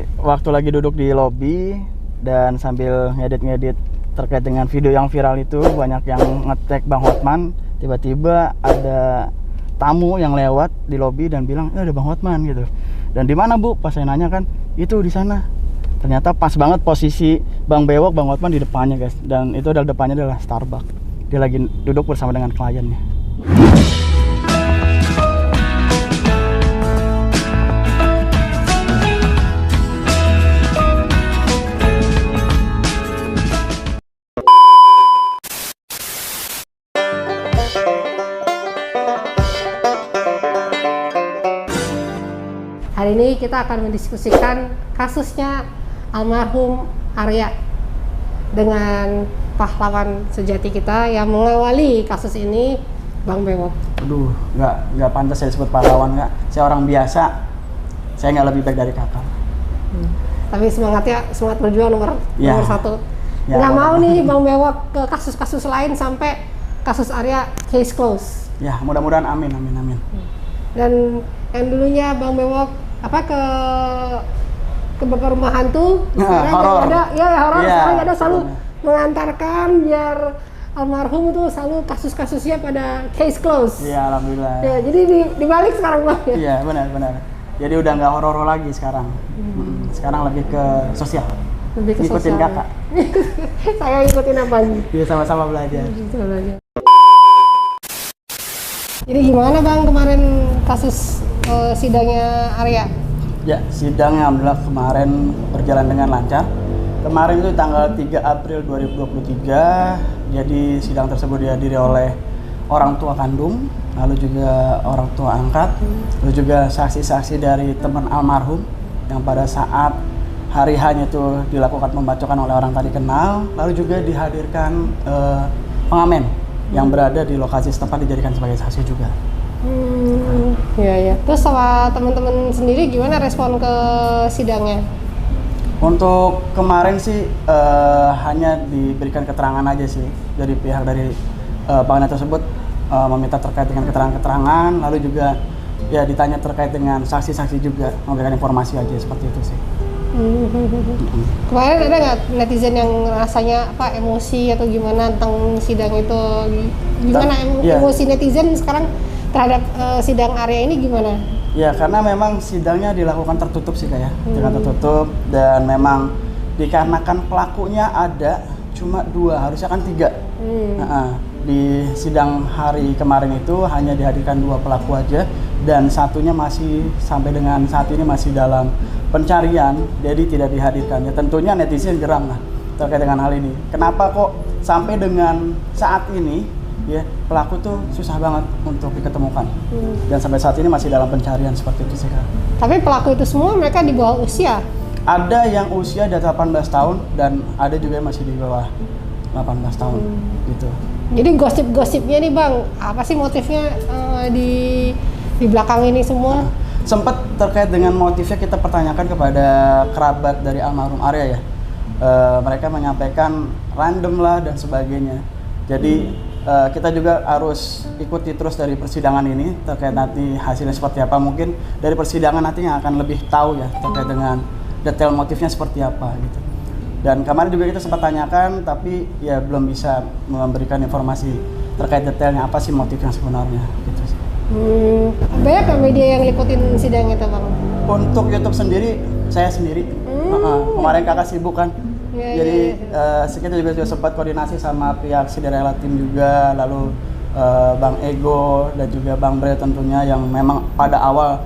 Waktu lagi duduk di lobi dan sambil ngedit-ngedit terkait dengan video yang viral itu, banyak yang nge-tag Bang Hotman. Tiba-tiba ada tamu yang lewat di lobi dan bilang, ada Bang Hotman gitu. Dan di mana Bu? Pas saya nanya kan, itu di sana. Ternyata pas banget posisi Bang Bewok, Bang Hotman di depannya guys. Dan itu adalah depannya adalah Starbucks. Dia lagi duduk bersama dengan kliennya. Hari ini kita akan mendiskusikan kasusnya almarhum Arya dengan pahlawan sejati kita yang mengawali kasus ini, Bang Bewok. Aduh, nggak pantas saya disebut pahlawan, nggak. Saya orang biasa, saya nggak lebih baik dari kakak. Tapi semangatnya, semangat berjuang nomor satu. Ya, nggak mau nih Bang Bewok ke kasus-kasus lain sampai kasus Arya case close. Ya, mudah-mudahan amin. Dan yang dulunya Bang Bewok ke rumah hantu, sekarang horor. ada horor, Ya, sekarang ada selalu mengantarkan biar almarhum itu selalu kasus-kasusnya pada case close. Iya, alhamdulillah. Ya, jadi dibalik sekarang Bang. Iya, benar. Jadi udah nggak horor lagi sekarang. Sekarang lebih ke sosial. Lebih ke Ngikutin sosial. kakak. Saya ikutin apa nih? Iya, sama-sama belajar. Jadi gimana Bang kemarin kasus sidangnya Arya? Ya, sidangnya alhamdulillah kemarin berjalan dengan lancar. Kemarin itu tanggal 3 April 2023. Jadi sidang tersebut dihadiri oleh orang tua kandung, lalu juga orang tua angkat, lalu juga saksi-saksi dari teman almarhum yang pada saat hari hanya itu dilakukan pembacokan oleh orang tadi kenal, lalu juga dihadirkan pengamen yang berada di lokasi setempat dijadikan sebagai saksi juga. Iya. Terus sama teman-teman sendiri gimana respon ke sidangnya? Untuk kemarin sih hanya diberikan keterangan aja sih dari pihak dari pengamen tersebut, meminta terkait dengan keterangan-keterangan, lalu juga ya ditanya terkait dengan saksi-saksi juga, memberikan informasi aja seperti itu sih. Kemarin ada nggak netizen yang rasanya emosi atau gimana tentang sidang itu? Gimana emosi netizen sekarang terhadap sidang Arya ini gimana? Ya, karena memang sidangnya dilakukan tertutup sih Kak ya, dengan tertutup, dan memang dikarenakan pelakunya ada cuma 2, harusnya kan 3. Di sidang hari kemarin itu hanya dihadirkan 2 pelaku aja, dan satunya masih sampai dengan saat ini masih dalam pencarian, jadi tidak dihadirkan. Ya tentunya netizen geram lah terkait dengan hal ini. Kenapa kok sampai dengan saat ini ya pelaku tuh susah banget untuk diketemukan, dan sampai saat ini masih dalam pencarian seperti itu sih Kak. Tapi pelaku itu semua mereka di bawah usia? Ada yang usia di 18 tahun dan ada juga yang masih di bawah 18 tahun gitu. Jadi gosip-gosipnya nih Bang, apa sih motifnya di belakang ini semua? Sempat terkait dengan motifnya kita pertanyakan kepada kerabat dari almarhum Arya ya. Mereka menyampaikan random lah dan sebagainya. Jadi kita juga harus ikuti terus dari persidangan ini terkait nanti hasilnya seperti apa. Mungkin dari persidangan nanti yang akan lebih tahu ya terkait dengan detail motifnya seperti apa gitu. Dan kemarin juga kita sempat tanyakan, tapi ya belum bisa memberikan informasi terkait detailnya apa sih motifnya sebenarnya gitu sih. Banyak kan media yang liputin sidang itu Bang? Untuk YouTube sendiri, saya sendiri. Kemarin kakak sibuk kan. Jadi kita juga sempat koordinasi sama pihak Cinderella Team juga, lalu Bang Ego dan juga Bang Bre tentunya yang memang pada awal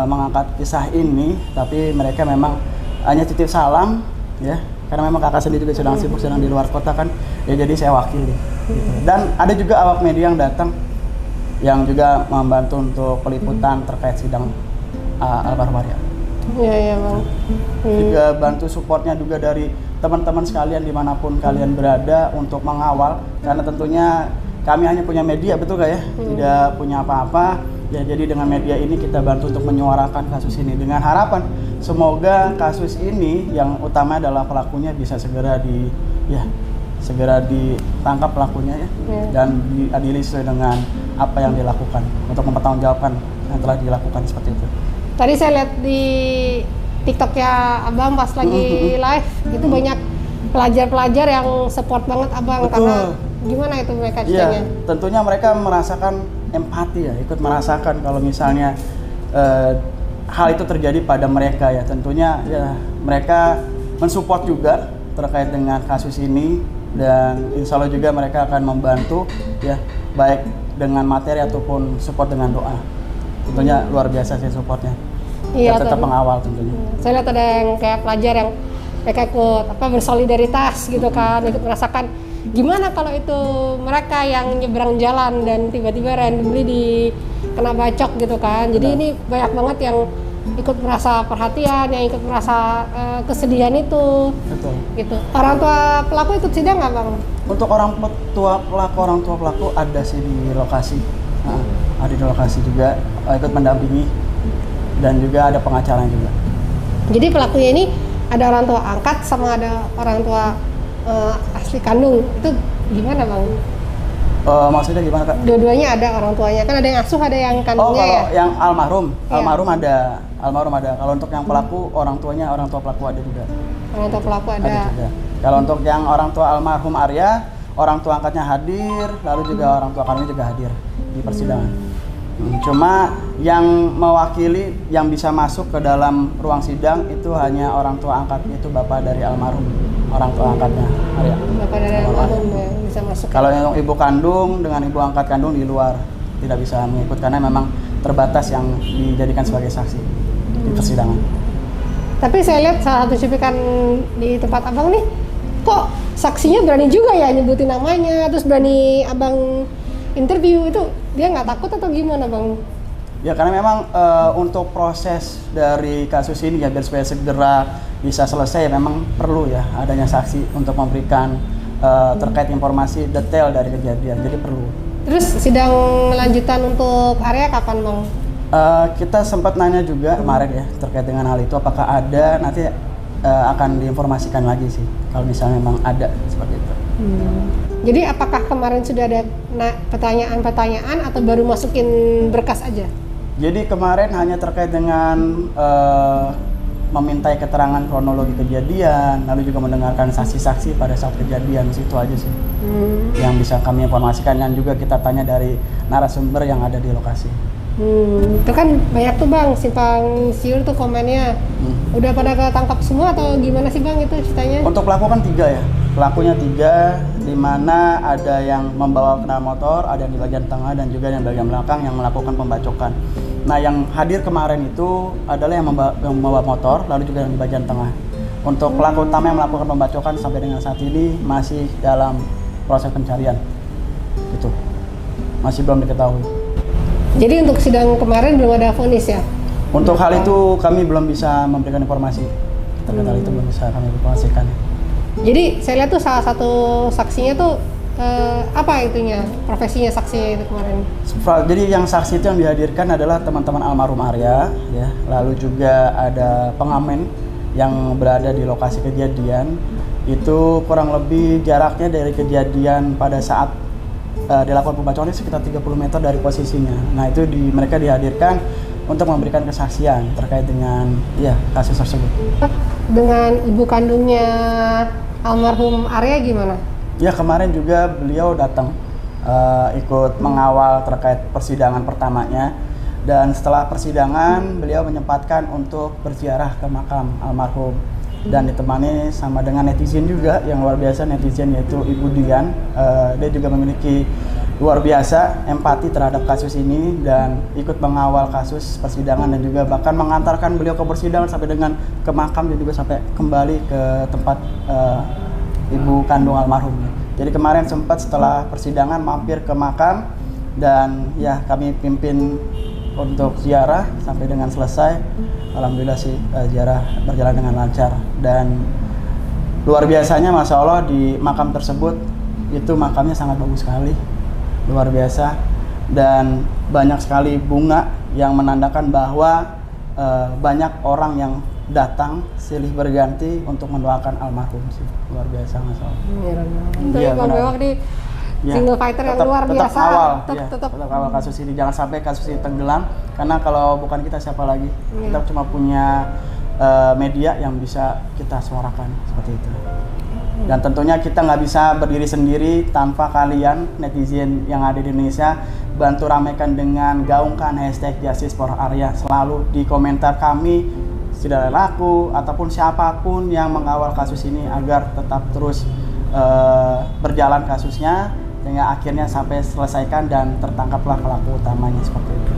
mengangkat kisah ini, tapi mereka memang hanya titip salam ya, karena memang kakak sendiri juga sedang sibuk, sedang di luar kota kan, ya jadi saya wakili gitu. Dan ada juga awak media yang datang yang juga membantu untuk peliputan terkait sidang almarhum Arya. Iya Bang. Juga bantu supportnya juga dari teman-teman sekalian dimanapun kalian berada untuk mengawal, karena tentunya kami hanya punya media, betul gak ya? Tidak punya apa-apa ya, jadi dengan media ini kita bantu untuk menyuarakan kasus ini dengan harapan semoga kasus ini yang utama adalah pelakunya bisa segera ditangkap pelakunya ya, dan diadili sesuai dengan apa yang dilakukan untuk mempertanggungjawabkan yang telah dilakukan seperti itu. Tadi saya lihat di TikToknya Abang pas lagi live itu banyak pelajar-pelajar yang support banget Abang. Betul. Karena gimana itu mereka Iya, ceritanya? tentunya mereka merasakan empati ya, ikut merasakan kalau misalnya hal itu terjadi pada mereka ya. Tentunya ya mereka mensupport juga terkait dengan kasus ini, dan insya Allah juga mereka akan membantu ya, baik dengan materi ataupun support dengan doa. Tentunya luar biasa sih supportnya. Iya, Dan tetap pengawal tentunya. Saya lihat ada yang kayak pelajar yang mereka ikut bersolidaritas gitu kan, ikut merasakan gimana kalau itu mereka yang nyebrang jalan dan tiba-tiba randomly kena bacok gitu kan. Jadi ini banyak banget yang ikut merasa perhatian, yang ikut merasa kesedihan itu. Betul. Gitu. Orang tua pelaku ikut sidang nggak Bang? Untuk orang tua pelaku ada sih di lokasi. Nah, ada di lokasi juga, ikut mendampingi, dan juga ada pengacara juga. Jadi pelakunya ini ada orang tua angkat sama ada orang tua asli kandung. Itu gimana Bang? Maksudnya gimana Kak? Dua-duanya ada orang tuanya, kan ada yang asuh, ada yang Oh, kandungnya kalau ya? yang almarhum, Iya. almarhum ada. Kalau untuk yang pelaku, orang tua pelaku ada juga. Orang tua pelaku ada. Juga. Kalau untuk yang orang tua almarhum Arya, orang tua angkatnya hadir, lalu juga orang tua kandungnya juga hadir di persidangan. Cuma yang mewakili, yang bisa masuk ke dalam ruang sidang itu hanya orang tua angkat, itu bapak dari almarhum, orang tua angkatnya Arya. Bapak dari almarhum yang bisa masuk. Kalau yang ibu kandung dengan ibu angkat kandung di luar tidak bisa mengikut karena memang terbatas yang dijadikan sebagai saksi di persidangan. Tapi saya lihat salah satu cuplikan di tempat Abang nih, kok saksinya berani juga ya nyebutin namanya, terus berani Abang interview. Itu dia nggak takut atau gimana Bang? Ya karena memang untuk proses dari kasus ini ya biar supaya segera bisa selesai memang perlu ya adanya saksi untuk memberikan terkait informasi detail dari kejadian, jadi perlu. Terus sidang lanjutan untuk Arya kapan Bang? Kita sempat nanya juga kemarin ya terkait dengan hal itu, apakah ada, nanti akan diinformasikan lagi sih kalau misalnya memang ada seperti itu. Jadi apakah kemarin sudah ada pertanyaan-pertanyaan atau baru masukin berkas aja? Jadi kemarin hanya terkait dengan memintai keterangan kronologi kejadian, lalu juga mendengarkan saksi-saksi pada saat kejadian, situ aja sih yang bisa kami informasikan, dan juga kita tanya dari narasumber yang ada di lokasi. Itu kan banyak tuh Bang, simpang siur tuh komennya. Udah pada ketangkap semua atau gimana sih Bang itu ceritanya? Untuk pelaku kan 3 ya, pelakunya 3, di mana ada yang membawa kendaraan motor, ada yang di bagian tengah, dan juga yang bagian belakang yang melakukan pembacokan. Nah yang hadir kemarin itu adalah yang membawa motor, lalu juga yang di bagian tengah. Untuk pelaku utama yang melakukan pembacokan sampai dengan saat ini masih dalam proses pencarian, gitu, masih belum diketahui. Jadi untuk sidang kemarin belum ada vonis ya? Untuk hal itu kami belum bisa memberikan informasi. Terkait hal itu belum bisa kami informasikan. Jadi saya lihat tuh salah satu saksinya tuh apa itunya, profesinya saksi itu kemarin? Jadi yang saksi itu yang dihadirkan adalah teman-teman almarhum Arya, ya. Lalu juga ada pengamen yang berada di lokasi kejadian. Itu kurang lebih jaraknya dari kejadian pada saat dilakukan pembacokan sekitar 30 meter dari posisinya. Nah itu mereka dihadirkan untuk memberikan kesaksian terkait dengan kasus tersebut. Dengan ibu kandungnya almarhum Arya gimana? Ya kemarin juga beliau datang ikut mengawal terkait persidangan pertamanya, dan setelah persidangan beliau menyempatkan untuk berziarah ke makam almarhum dan ditemani sama dengan netizen juga yang luar biasa, netizen yaitu Ibu Dian. Dia juga memiliki luar biasa empati terhadap kasus ini dan ikut mengawal kasus persidangan, dan juga bahkan mengantarkan beliau ke persidangan sampai dengan ke makam, dan juga sampai kembali ke tempat ibu kandung almarhum. Jadi kemarin sempat setelah persidangan mampir ke makam, dan ya kami pimpin untuk ziarah sampai dengan selesai. Alhamdulillah sih ziarah berjalan dengan lancar, dan luar biasanya Masya Allah di makam tersebut itu makamnya sangat bagus sekali, luar biasa, dan banyak sekali bunga yang menandakan bahwa banyak orang yang datang silih berganti untuk mendoakan almarhum sih, luar biasa Masya Allah. Iya, Bang Bewak nih single fighter yang luar biasa. Tetap awal kasus ini, jangan sampai kasus ini tenggelam, karena kalau bukan kita siapa lagi. Kita cuma punya media yang bisa kita suarakan seperti itu. Dan tentunya kita nggak bisa berdiri sendiri tanpa kalian netizen yang ada di Indonesia. Bantu ramaikan dengan gaungkan hashtag Justice for Arya selalu di komentar kami, Saudara Laku ataupun siapapun yang mengawal kasus ini agar tetap terus berjalan kasusnya sehingga akhirnya sampai selesaikan dan tertangkaplah pelaku utamanya seperti itu.